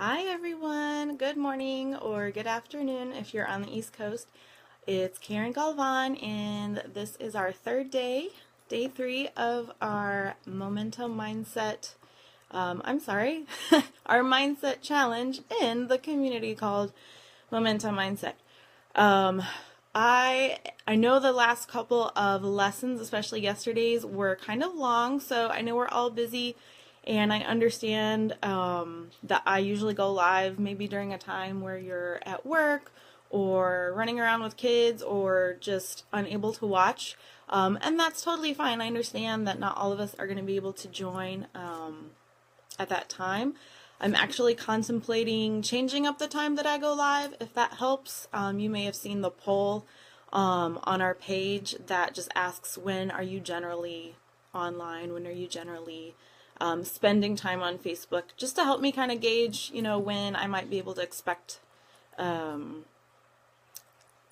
Hi everyone, good morning or good afternoon if you're on the East Coast. It's Karen Galvan and this is our third day, day 3 of our Momentum Mindset, our Mindset Challenge in the community called Momentum Mindset. Um, I know the last couple of lessons, especially yesterday's, were kind of long, so I know we're all busy, and I understand that I usually go live maybe during a time where you're at work or running around with kids or just unable to watch, and that's totally fine. I understand that not all of us are going to be able to join at that time. I'm actually contemplating changing up the time that I go live, if that helps. You may have seen the poll on our page that just asks, when are you generally online? When are you generally spending time on Facebook? Just to help me kind of gauge, when I might be able to expect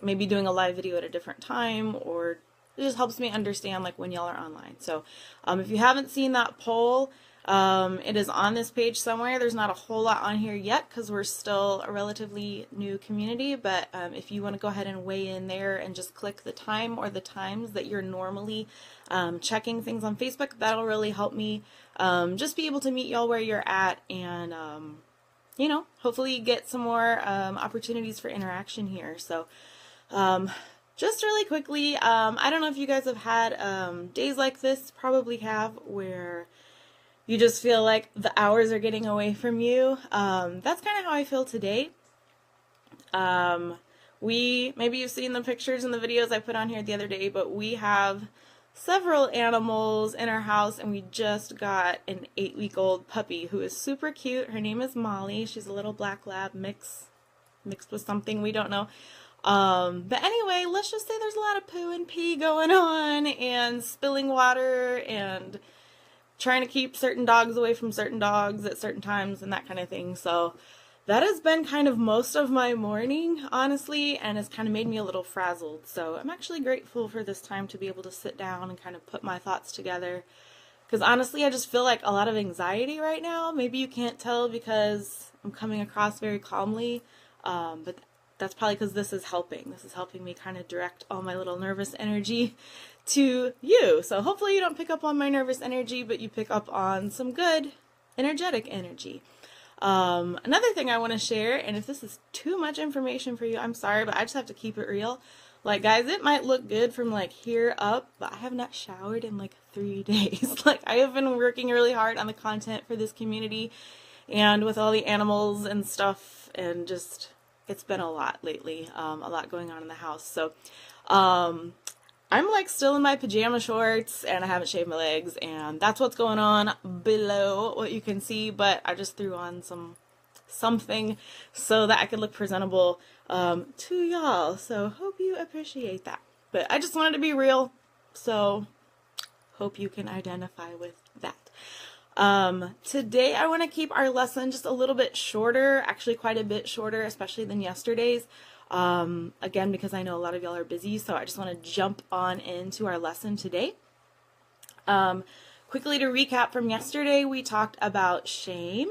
maybe doing a live video at a different time, or it just helps me understand like when y'all are online. So if you haven't seen that poll, it is on this page somewhere. There's not a whole lot on here yet because we're still a relatively new community, but if you want to go ahead and weigh in there and just click the time or the times that you're normally checking things on Facebook, that'll really help me just be able to meet y'all where you're at and hopefully get some more opportunities for interaction here. So just really quickly, I don't know if you guys have had days like this, probably have, where you just feel like the hours are getting away from you. That's kind of how I feel today. Maybe you've seen the pictures and the videos I put on here the other day, but we have several animals in our house, and we just got an 8-week-old puppy who is super cute. Her name is Molly. She's a little black lab mixed with something we don't know. But anyway, let's just say there's a lot of poo and pee going on and spilling water and trying to keep certain dogs away from certain dogs at certain times and that kind of thing. So that has been kind of most of my morning, honestly, and has kind of made me a little frazzled. So I'm actually grateful for this time to be able to sit down and kind of put my thoughts together. Because honestly, I just feel like a lot of anxiety right now. Maybe you can't tell because I'm coming across very calmly, but that's probably because this is helping. This is helping me kind of direct all my little nervous energy to you. So hopefully you don't pick up on my nervous energy, but you pick up on some good, energetic energy. Another thing I want to share, and if this is too much information for you, I'm sorry, but I just have to keep it real. Like, guys, it might look good from like here up, but I have not showered in like 3 days. Like, I have been working really hard on the content for this community and with all the animals and stuff, and just it's been a lot lately, a lot going on in the house. So I'm like still in my pajama shorts and I haven't shaved my legs, and that's what's going on below what you can see, but I just threw on something so that I could look presentable to y'all. So hope you appreciate that. But I just wanted to be real, so hope you can identify with that. Today I want to keep our lesson just a little bit shorter, actually quite a bit shorter, especially than yesterday's. Again, because I know a lot of y'all are busy, so I just want to jump on into our lesson today. Quickly to recap from yesterday, we talked about shame,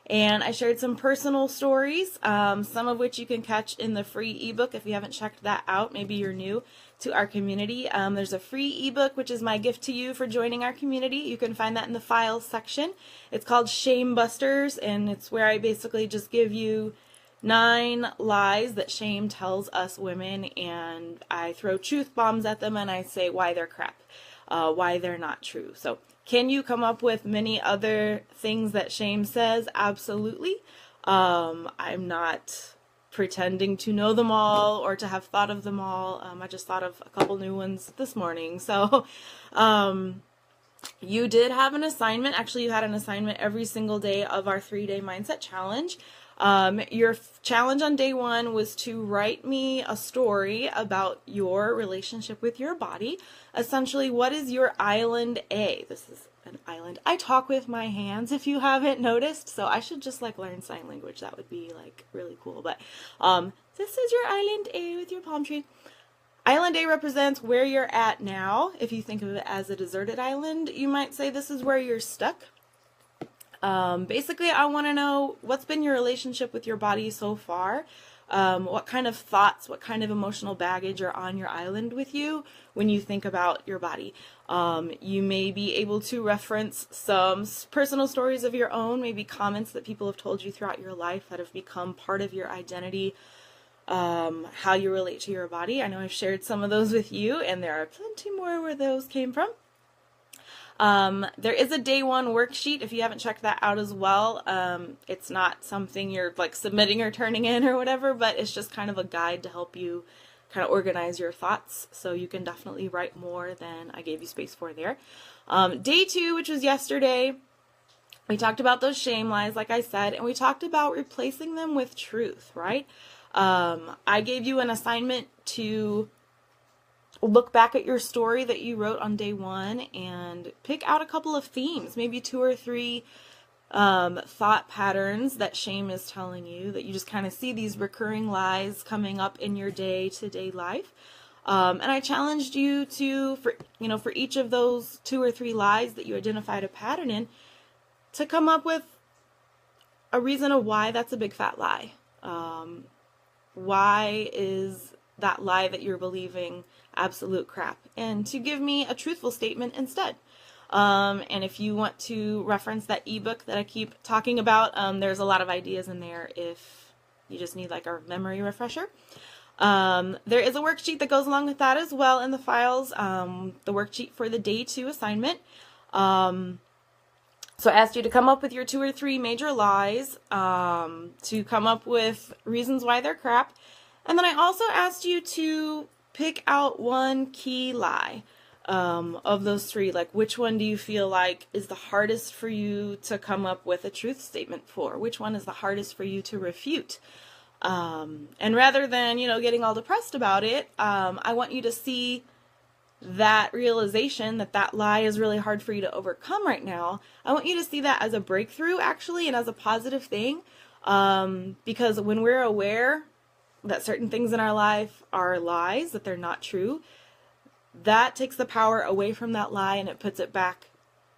and I shared some personal stories, some of which you can catch in the free ebook if you haven't checked that out. Maybe you're new to our community. There's a free ebook, which is my gift to you for joining our community. You can find that in the files section. It's called Shame Busters, and it's where I basically just give you 9 lies that shame tells us women, and I throw truth bombs at them and I say why they're crap, why they're not true. So can you come up with many other things that shame says? Absolutely. I'm not pretending to know them all or to have thought of them all. I just thought of a couple new ones this morning. So you did have an assignment. Actually, you had an assignment every single day of our 3-day mindset challenge. Your challenge on day 1 was to write me a story about your relationship with your body. Essentially, what is your island A? This is an island. I talk with my hands, if you haven't noticed, so I should just like learn sign language. That would be like really cool. But this is your island A with your palm tree. Island A represents where you're at now. If you think of it as a deserted island, you might say this is where you're stuck. Basically, I want to know what's been your relationship with your body so far. What kind of thoughts, what kind of emotional baggage are on your island with you when you think about your body. You may be able to reference some personal stories of your own, maybe comments that people have told you throughout your life that have become part of your identity, how you relate to your body. I know I've shared some of those with you, and there are plenty more where those came from. There is a day one worksheet if you haven't checked that out as well. It's not something you're like submitting or turning in or whatever, but it's just kind of a guide to help you kind of organize your thoughts, so you can definitely write more than I gave you space for there. Day two, which was yesterday, we talked about those shame lies, like I said, and we talked about replacing them with truth, right? I gave you an assignment to look back at your story that you wrote on day one and pick out a couple of themes, maybe 2 or 3 thought patterns that shame is telling you, that you just kind of see these recurring lies coming up in your day-to-day life. And I challenged you to, for each of those 2 or 3 lies that you identified a pattern in, to come up with a reason of why that's a big fat lie. Why is that lie that you're believing absolute crap? And to give me a truthful statement instead. And if you want to reference that ebook that I keep talking about, there's a lot of ideas in there if you just need like a memory refresher. There is a worksheet that goes along with that as well in the files, the worksheet for the day 2 assignment. So I asked you to come up with your 2 or 3 major lies, to come up with reasons why they're crap. And then I also asked you to pick out one key lie of those 3. Like, which one do you feel like is the hardest for you to come up with a truth statement for? Which one is the hardest for you to refute? And rather than, getting all depressed about it, I want you to see that realization that that lie is really hard for you to overcome right now. I want you to see that as a breakthrough, actually, and as a positive thing. Because when we're aware that certain things in our life are lies, that they're not true, that takes the power away from that lie and it puts it back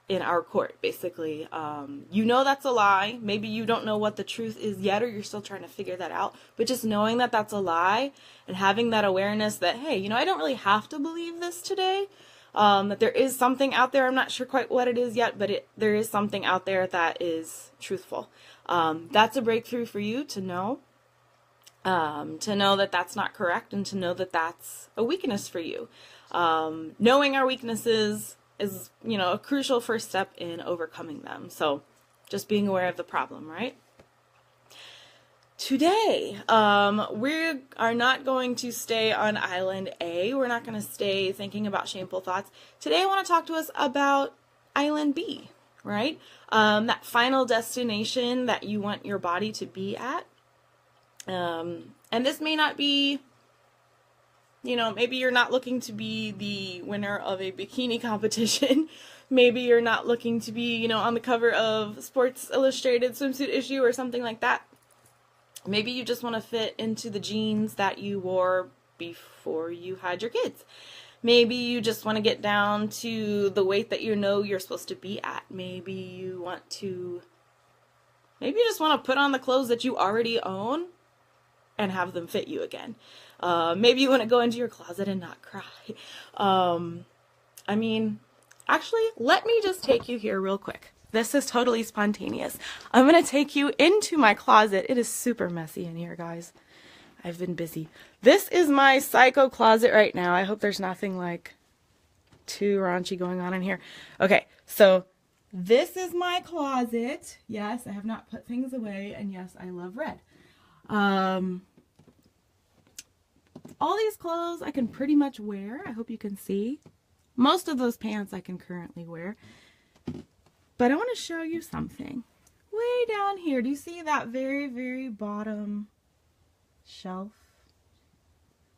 in our court, basically. That's a lie. Maybe you don't know what the truth is yet, or you're still trying to figure that out. But just knowing that that's a lie and having that awareness that, hey, I don't really have to believe this today. That there is something out there. I'm not sure quite what it is yet, but there is something out there that is truthful. That's a breakthrough for you to know that that's not correct, and to know that that's a weakness for you. Knowing our weaknesses is, a crucial first step in overcoming them. So just being aware of the problem, right? Today, we are not going to stay on Island A. We're not going to stay thinking about shameful thoughts. Today, I want to talk to us about Island B, right? That final destination that you want your body to be at. And this may not be, maybe you're not looking to be the winner of a bikini competition. Maybe you're not looking to be, on the cover of Sports Illustrated swimsuit issue or something like that. Maybe you just want to fit into the jeans that you wore before you had your kids. Maybe you just want to get down to the weight that you're supposed to be at. Maybe you just want to put on the clothes that you already own and have them fit you again. Maybe you want to go into your closet and not cry. Actually, let me just take you here real quick. This is totally spontaneous. I'm going to take you into my closet. It is super messy in here, guys. I've been busy. This is my psycho closet right now. I hope there's nothing too raunchy going on in here. Okay, so this is my closet. Yes, I have not put things away, and yes, I love red. All these clothes I can pretty much wear. I hope you can see. Most of those pants I can currently wear. But I want to show you something. Way down here, do you see that very, very bottom shelf?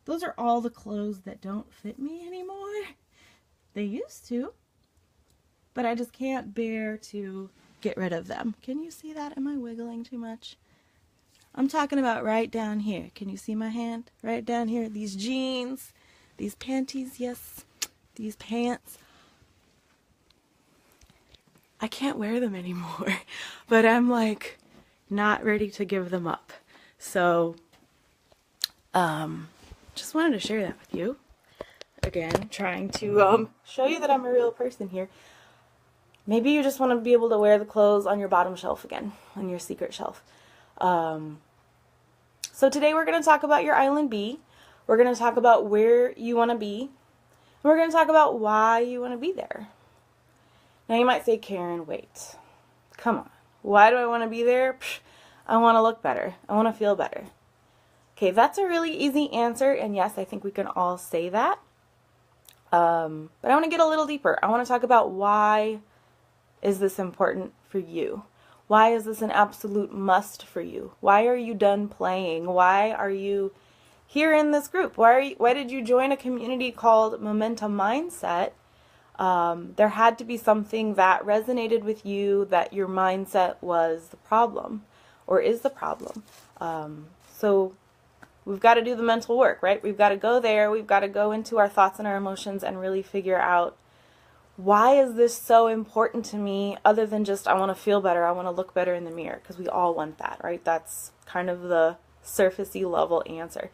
Those are all the clothes that don't fit me anymore. They used to. But I just can't bear to get rid of them. Can you see that? Am I wiggling too much? I'm talking about right down here. Can you see my hand? Right down here. These jeans, these panties, yes, these pants. I can't wear them anymore. But I'm like not ready to give them up. So just wanted to share that with you. Again, trying to show you that I'm a real person here. Maybe you just want to be able to wear the clothes on your bottom shelf again, on your secret shelf. So today we're going to talk about your Island B. We're going to talk about where you want to be. And we're going to talk about why you want to be there. Now you might say, Karen, wait. Come on. Why do I want to be there? Psh, I want to look better. I want to feel better. Okay, that's a really easy answer. And yes, I think we can all say that. But I want to get a little deeper. I want to talk about why is this important for you? Why is this an absolute must for you? Why are you done playing? Why are you here in this group? Why did you join a community called Momentum Mindset? There had to be something that resonated with you, that your mindset was the problem or is the problem. So we've got to do the mental work, right? We've got to go there. We've got to go into our thoughts and our emotions and really figure out, why is this so important to me, other than just I want to feel better, I want to look better in the mirror, because we all want that, right? That's kind of the surfacey level answer.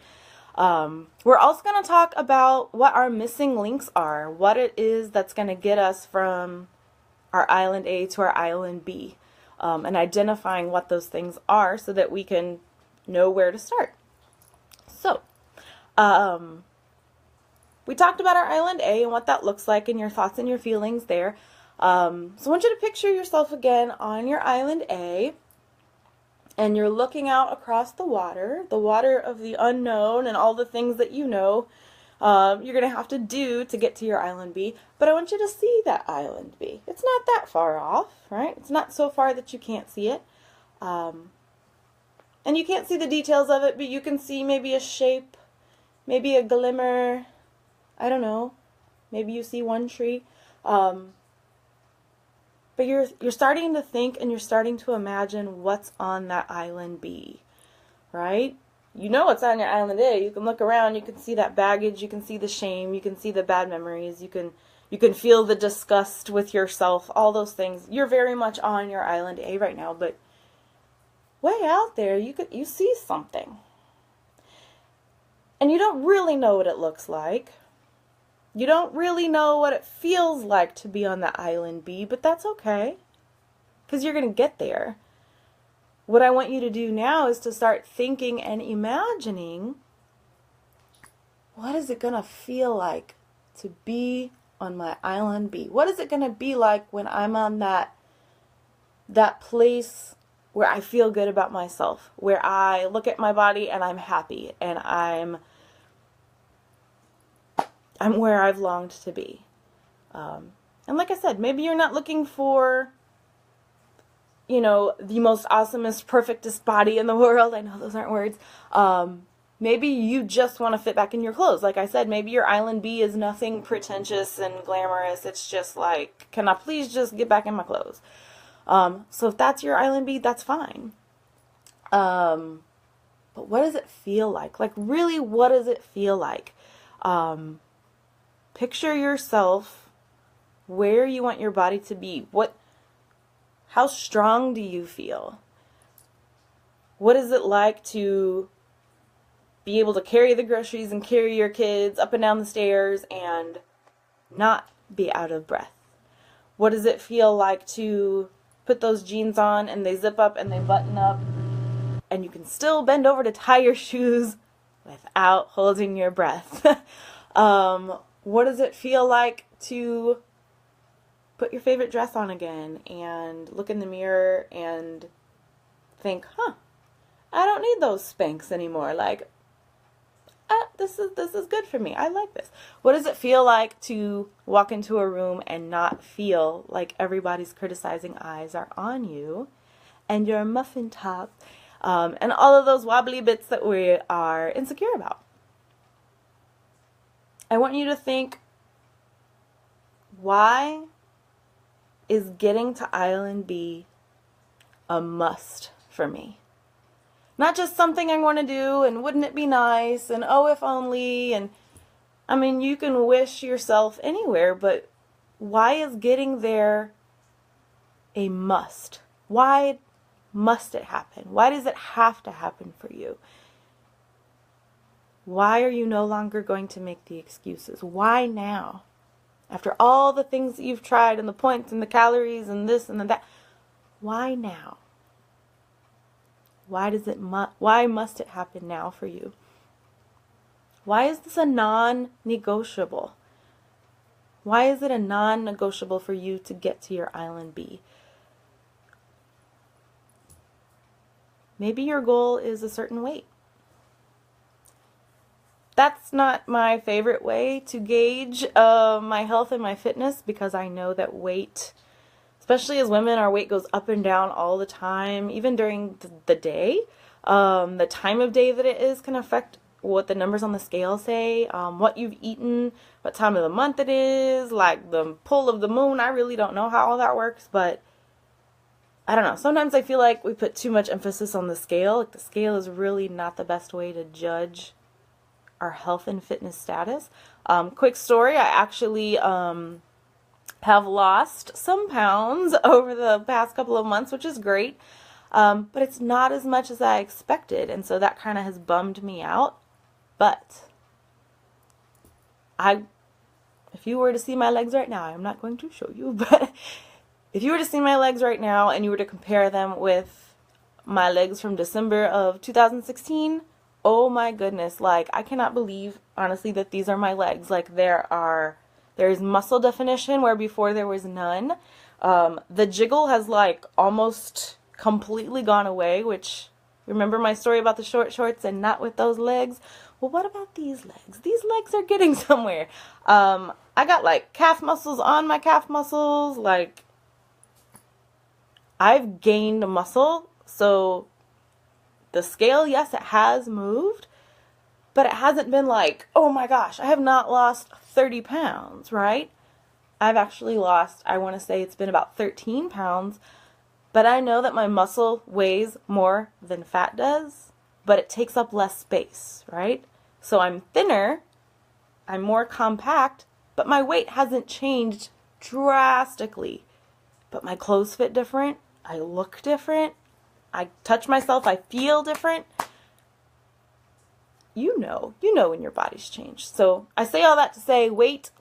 We're also going to talk about what our missing links are, what it is that's going to get us from our Island A to our Island B, and identifying what those things are so that we can know where to start. So, we talked about our Island A and what that looks like and your thoughts and your feelings there. So I want you to picture yourself again on your Island A, and you're looking out across the water of the unknown and all the things that you know you're going to have to do to get to your Island B. But I want you to see that Island B. It's not that far off, right? It's not so far that you can't see it. And you can't see the details of it, but you can see maybe a shape, maybe a glimmer. I don't know. Maybe you see one tree. But you're starting to think and you're starting to imagine what's on that Island B, right? You know what's on your Island A. You can look around, you can see that baggage, you can see the shame, you can see the bad memories, you can feel the disgust with yourself, all those things. You're very much on your Island A right now, but way out there, you see something. And you don't really know what it looks like. You don't really know what it feels like to be on the Island B, but that's okay, because you're going to get there. What I want you to do now is to start thinking and imagining, what is it going to feel like to be on my Island B? What is it going to be like when I'm on that place where I feel good about myself, where I look at my body and I'm happy and I'm where I've longed to be. And like I said, maybe you're not looking for, the most awesomest, perfectest body in the world. I know those aren't words. Maybe you just want to fit back in your clothes. Like I said, maybe your Island B is nothing pretentious and glamorous. It's just like, can I please just get back in my clothes? So if that's your Island B, that's fine. But what does it feel like? Like, really, what does it feel like? Picture yourself where you want your body to be. How strong do you feel? What is it like to be able to carry the groceries and carry your kids up and down the stairs and not be out of breath? What does it feel like to put those jeans on and they zip up and they button up and you can still bend over to tie your shoes without holding your breath? What does it feel like to put your favorite dress on again and look in the mirror and think, I don't need those Spanx anymore. Like, this is good for me. I like this. What does it feel like to walk into a room and not feel like everybody's criticizing eyes are on you and your muffin top and all of those wobbly bits that we are insecure about? I want you to think, why is getting to Island B a must for me? Not just something I want to do and wouldn't it be nice and oh, if only, and I mean, you can wish yourself anywhere, but why is getting there a must? Why must it happen? Why does it have to happen for you? Why are you no longer going to make the excuses? Why now? After all the things that you've tried and the points and the calories and this and that, why now? Why must it happen now for you? Why is this a non-negotiable? Why is it a non-negotiable for you to get to your Island B? Maybe your goal is a certain weight. That's not my favorite way to gauge my health and my fitness, because I know that weight, especially as women, our weight goes up and down all the time, even during the day. The time of day that it is can affect what the numbers on the scale say, what you've eaten, what time of the month it is, like the pull of the moon. I really don't know how all that works, but I don't know. Sometimes I feel like we put too much emphasis on the scale. Like the scale is really not the best way to judge our health and fitness status. Quick story, I actually have lost some pounds over the past couple of months, which is great, but it's not as much as I expected, and so that kind of has bummed me out. But if you were to see my legs right now, I'm not going to show you, but if you were to see my legs right now and you were to compare them with my legs from December of 2016, oh my goodness, like I cannot believe, honestly, that these are my legs. Like there's muscle definition where before there was none. The jiggle has like almost completely gone away, which, remember my story about the short shorts and not with those legs? Well, what about these legs? These legs are getting somewhere. I got like calf muscles on my calf muscles. Like I've gained muscle. So the scale, yes, it has moved, but it hasn't been like, oh my gosh, I have not lost 30 pounds, right? I've actually lost, I want to say it's been about 13 pounds, but I know that my muscle weighs more than fat does, but it takes up less space, right? So I'm thinner, I'm more compact, but my weight hasn't changed drastically. But my clothes fit different, I look different, I touch myself, I feel different. You know when your body's changed. So I say all that to say weight,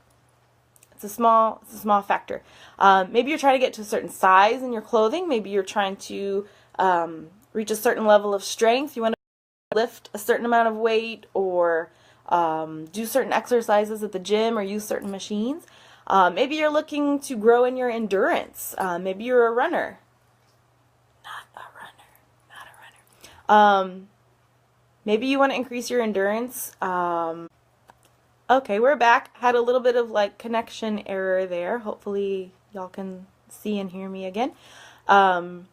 it's a small factor. Maybe you're trying to get to a certain size in your clothing. Maybe you're trying to reach a certain level of strength. You want to lift a certain amount of weight, or do certain exercises at the gym, or use certain machines. Maybe you're looking to grow in your endurance. Maybe you're a runner. Maybe you want to increase your endurance. Okay, we're back. Had a little bit of like connection error there. Hopefully y'all can see and hear me again. But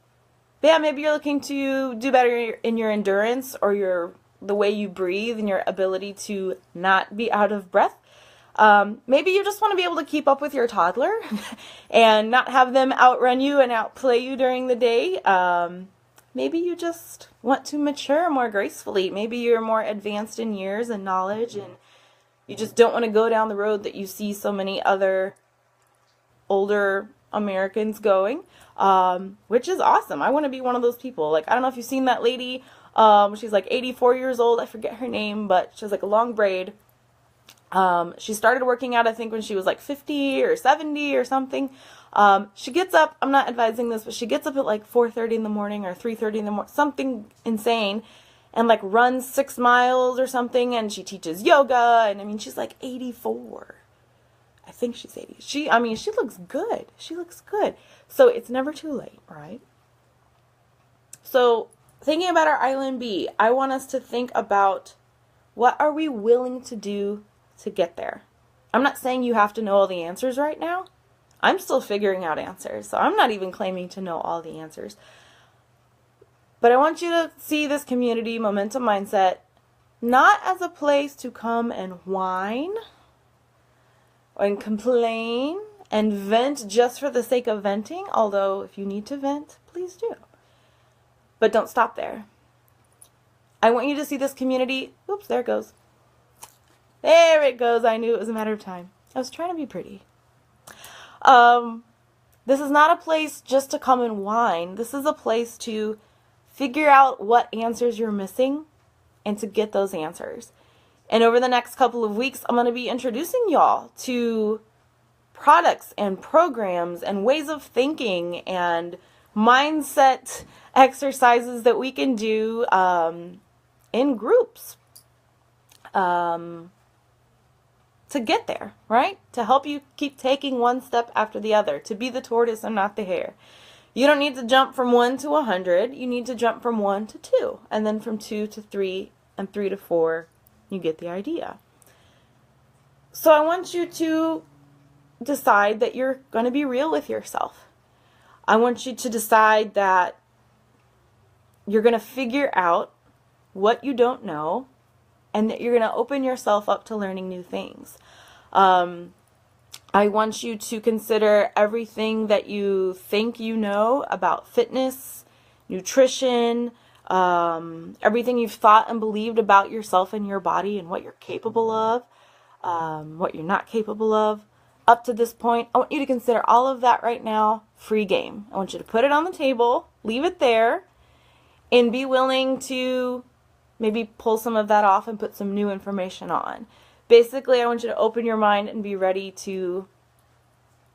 yeah, maybe you're looking to do better in your endurance, or the way you breathe and your ability to not be out of breath. Maybe you just want to be able to keep up with your toddler and not have them outrun you and outplay you during the day. Maybe you just want to mature more gracefully. Maybe you're more advanced in years and knowledge, and you just don't want to go down the road that you see so many other older Americans going, which is awesome. I want to be one of those people. Like, I don't know if you've seen that lady. She's like 84 years old. I forget her name, but she has like a long braid. She started working out, I think, when she was like 50 or 70 or something. She gets up, I'm not advising this, but she gets up at like 4:30 in the morning or 3:30 in the morning, something insane, and like runs 6 miles or something, and she teaches yoga, and I mean, she's like 84. I think she's 80. She looks good. She looks good. So it's never too late, right? So thinking about our Island B, I want us to think about, what are we willing to do to get there? I'm not saying you have to know all the answers right now. I'm still figuring out answers, so I'm not even claiming to know all the answers. But I want you to see this community, Momentum Mindset, not as a place to come and whine and complain and vent just for the sake of venting, although if you need to vent, please do. But don't stop there. I want you to see this community. Oops, there it goes. There it goes. I knew it was a matter of time. I was trying to be pretty. This is not a place just to come and whine. This is a place to figure out what answers you're missing and to get those answers. And over the next couple of weeks, I'm going to be introducing y'all to products and programs and ways of thinking and mindset exercises that we can do in groups to get there, right? To help you keep taking one step after the other, to be the tortoise and not the hare. You don't need to jump from 1 to 100. You need to jump from 1 to 2, and then from 2 to 3, and 3 to 4. You get the idea. So I want you to decide that you're going to be real with yourself. I want you to decide that you're going to figure out what you don't know and that you're going to open yourself up to learning new things. I want you to consider everything that you think you know about fitness, nutrition, everything you've thought and believed about yourself and your body and what you're capable of, what you're not capable of. Up to this point, I want you to consider all of that right now free game. I want you to put it on the table, leave it there, and be willing to maybe pull some of that off and put some new information on. Basically, I want you to open your mind and be ready to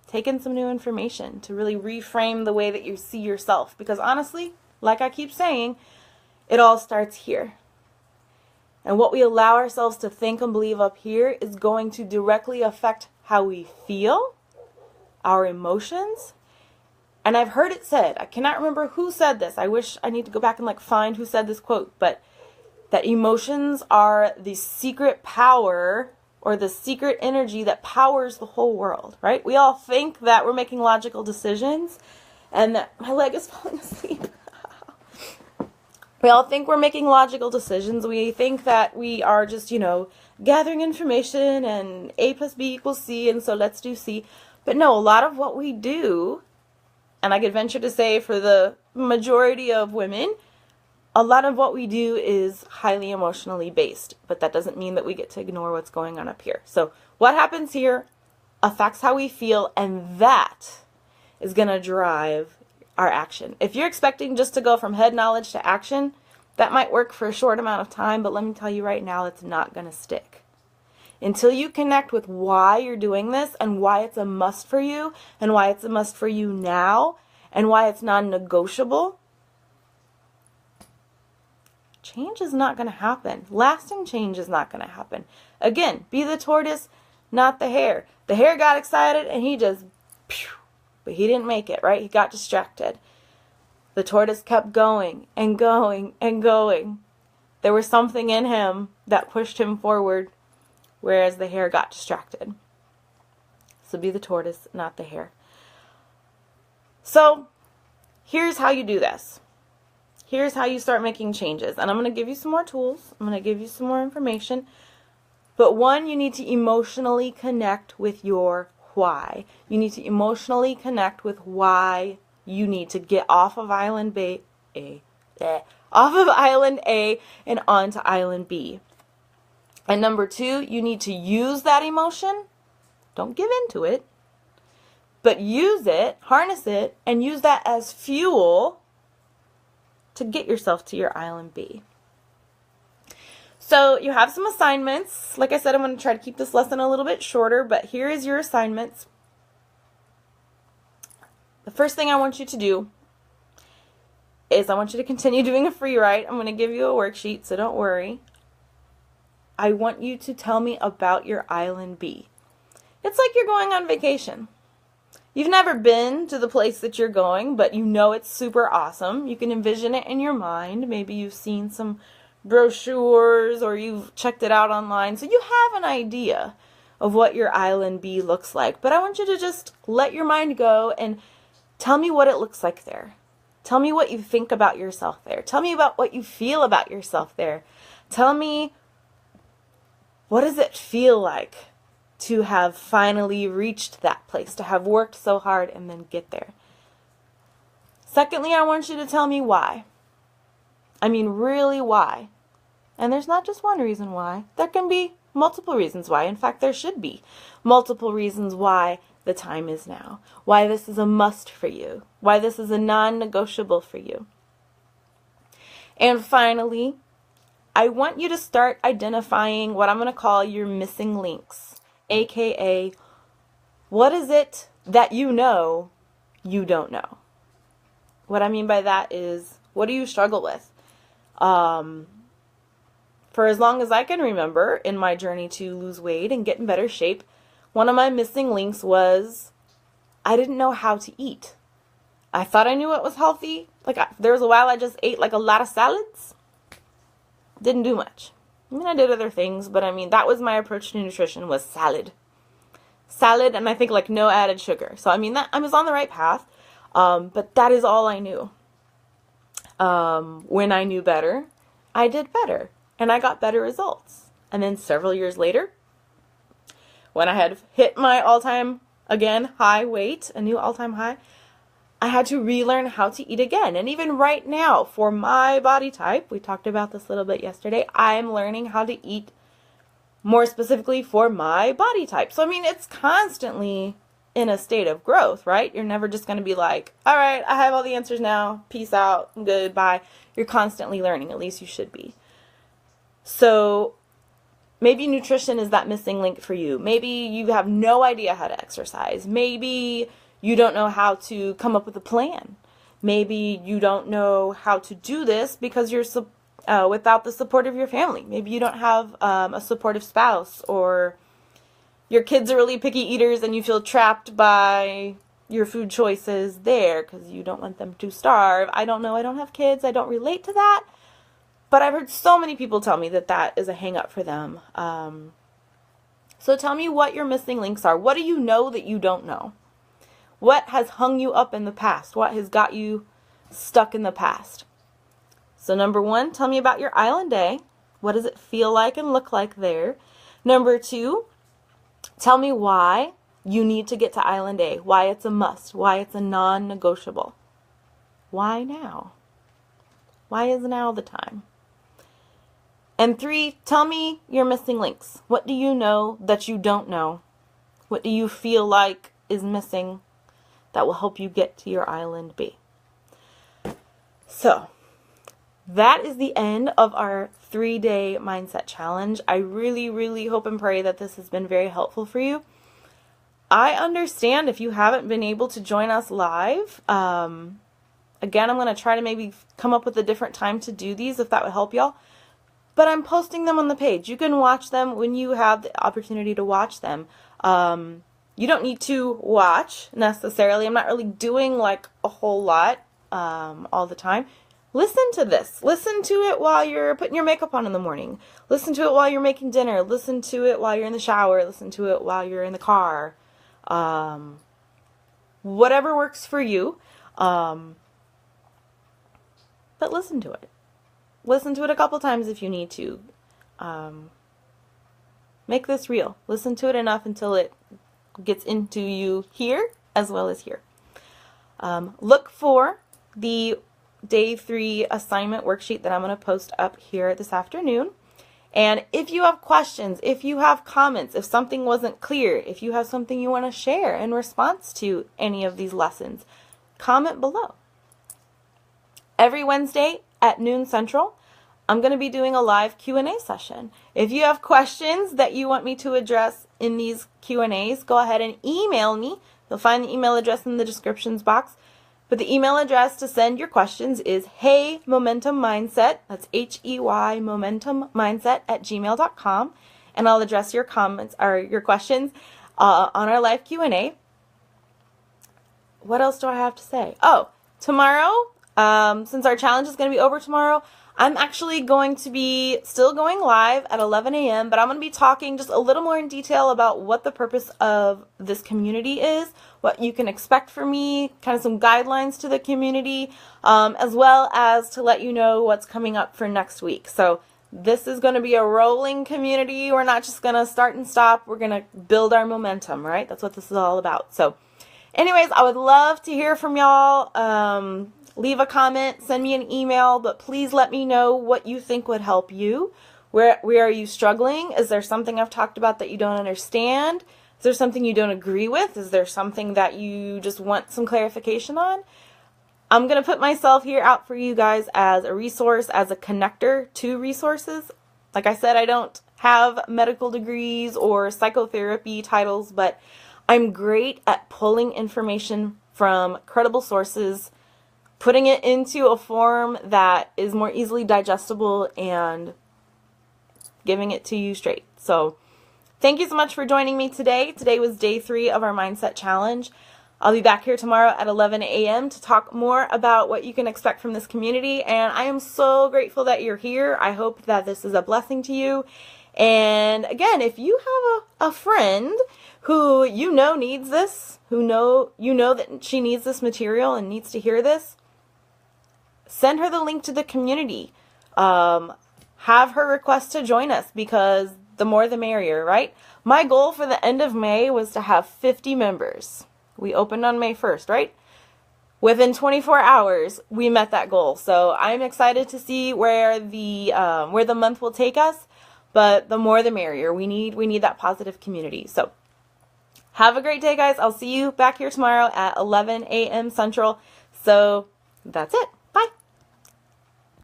take in some new information, to really reframe the way that you see yourself. Because honestly, like I keep saying, it all starts here. And what we allow ourselves to think and believe up here is going to directly affect how we feel, our emotions. And I've heard it said, I cannot remember who said this. I wish I need to go back and find who said this quote, but that emotions are the secret power or the secret energy that powers the whole world, right? We all think that we're making logical decisions and that my leg is falling asleep. We all think we're making logical decisions. We think that we are just, gathering information and A plus B equals C, and so let's do C. But no, a lot of what we do, and I could venture to say for the majority of women, a lot of what we do is highly emotionally based, but that doesn't mean that we get to ignore what's going on up here. So what happens here affects how we feel, and that is going to drive our action. If you're expecting just to go from head knowledge to action, that might work for a short amount of time, but let me tell you right now, it's not going to stick. Until you connect with why you're doing this and why it's a must for you and why it's a must for you now and why it's non-negotiable, change is not going to happen. Lasting change is not going to happen. Again, be the tortoise, not the hare. The hare got excited and he just, but he didn't make it, right? He got distracted. The tortoise kept going and going and going. There was something in him that pushed him forward, whereas the hare got distracted. So be the tortoise, not the hare. So here's how you do this. Here's how you start making changes. And I'm going to give you some more tools. I'm going to give you some more information. But one, you need to emotionally connect with your why. You need to emotionally connect with why you need to get off of island island A and onto island B. And number two, you need to use that emotion. Don't give into it, but use it, harness it, and use that as fuel to get yourself to your island B. So you have some assignments. Like I said, I'm going to try to keep this lesson a little bit shorter, but here is your assignments. The first thing I want you to do is I want you to continue doing a free write. I'm going to give you a worksheet, so don't worry. I want you to tell me about your island B. It's like you're going on vacation. You've never been to the place that you're going, but you know it's super awesome. You can envision it in your mind. Maybe you've seen some brochures or you've checked it out online. So you have an idea of what your island B looks like. But I want you to just let your mind go and tell me what it looks like there. Tell me what you think about yourself there. Tell me about what you feel about yourself there. Tell me, what does it feel like to have finally reached that place, to have worked so hard and then get there? Secondly, I want you to tell me why. I mean, really why. And there's not just one reason why. There can be multiple reasons why. In fact, there should be multiple reasons why the time is now, why this is a must for you, why this is a non-negotiable for you. And finally, I want you to start identifying what I'm going to call your missing links, aka what is it that you know you don't know? What I mean by that is, what do you struggle with? For as long as I can remember in my journey to lose weight and get in better shape, one of my missing links was I didn't know how to eat. I thought I knew what was healthy. There was a while I just ate like a lot of salads. Didn't do much. I mean, I did other things, but I mean, that was my approach to nutrition, was salad. Salad, and I think like no added sugar. So I mean, that I was on the right path, but that is all I knew. When I knew better, I did better, and I got better results. And then several years later, when I had hit my all-time, again, high weight, a new all-time high, I had to relearn how to eat again. And even right now, for my body type, we talked about this a little bit yesterday, I'm learning how to eat more specifically for my body type. So, I mean, it's constantly in a state of growth, right? You're never just going to be like, all right, I have all the answers now. Peace out. Goodbye. You're constantly learning. At least you should be. So maybe nutrition is that missing link for you. Maybe you have no idea how to exercise. Maybe you don't know how to come up with a plan. Maybe you don't know how to do this because you're without the support of your family. Maybe you don't have a supportive spouse, or your kids are really picky eaters and you feel trapped by your food choices there because you don't want them to starve. I don't know. I don't have kids. I don't relate to that. But I've heard so many people tell me that that is a hang up for them. So tell me what your missing links are. What do you know that you don't know? What has hung you up in the past? What has got you stuck in the past? So number one, tell me about your island day. What does it feel like and look like there? Number two, tell me why you need to get to Island A, why it's a must, why it's a non-negotiable. Why now? Why is now the time? And three, tell me your missing links. What do you know that you don't know? What do you feel like is missing that will help you get to your Island B? So, that is the end of our 3-day mindset challenge. I really, really hope and pray that this has been very helpful for you. I understand if you haven't been able to join us live. Again, I'm going to try to maybe come up with a different time to do these if that would help y'all. But I'm posting them on the page. You can watch them when you have the opportunity to watch them. You don't need to watch necessarily. I'm not really doing like a whole lot all the time. Listen to this. Listen to it while you're putting your makeup on in the morning. Listen to it while you're making dinner. Listen to it while you're in the shower. Listen to it while you're in the car. Whatever works for you. But listen to it. Listen to it a couple times if you need to. Make this real. Listen to it enough until it gets into you here as well as here. Look for the Day 3 assignment worksheet that I'm going to post up here this afternoon. And if you have questions, if you have comments, if something wasn't clear, if you have something you want to share in response to any of these lessons, comment below. Every Wednesday at noon Central, I'm going to be doing a live Q&A session. If you have questions that you want me to address in these Q&As, go ahead and email me. You'll find the email address in the descriptions box. But the email address to send your questions is heymomentummindset, that's H-E-Y, momentummindset@gmail.com. And I'll address your comments or your questions on our live Q&A. What else do I have to say? Oh, tomorrow, since our challenge is going to be over tomorrow, I'm actually going to be still going live at 11 a.m., but I'm going to be talking just a little more in detail about what the purpose of this community is, what you can expect from me, kind of some guidelines to the community, as well as to let you know what's coming up for next week. So this is going to be a rolling community. We're not just going to start and stop. We're going to build our momentum, right? That's what this is all about. So anyways, I would love to hear from y'all. Leave a comment, send me an email, but please let me know what you think would help you. Where are you struggling? Is there something I've talked about that you don't understand? Is there something you don't agree with? Is there something that you just want some clarification on? I'm going to put myself here out for you guys as a resource, as a connector to resources. Like I said, I don't have medical degrees or psychotherapy titles, but I'm great at pulling information from credible sources, putting it into a form that is more easily digestible, and giving it to you straight. So thank you so much for joining me today. Today was day 3 of our Mindset Challenge. I'll be back here tomorrow at 11 a.m. to talk more about what you can expect from this community. And I am so grateful that you're here. I hope that this is a blessing to you. And again, if you have a friend who you know needs this, you know that she needs this material and needs to hear this, send her the link to the community. Have her request to join us, because the more the merrier, right? My goal for the end of May was to have 50 members. We opened on May 1st, right? Within 24 hours, we met that goal. So I'm excited to see where the month will take us. But the more the merrier. We need that positive community. So have a great day, guys. I'll see you back here tomorrow at 11 a.m. Central. So that's it.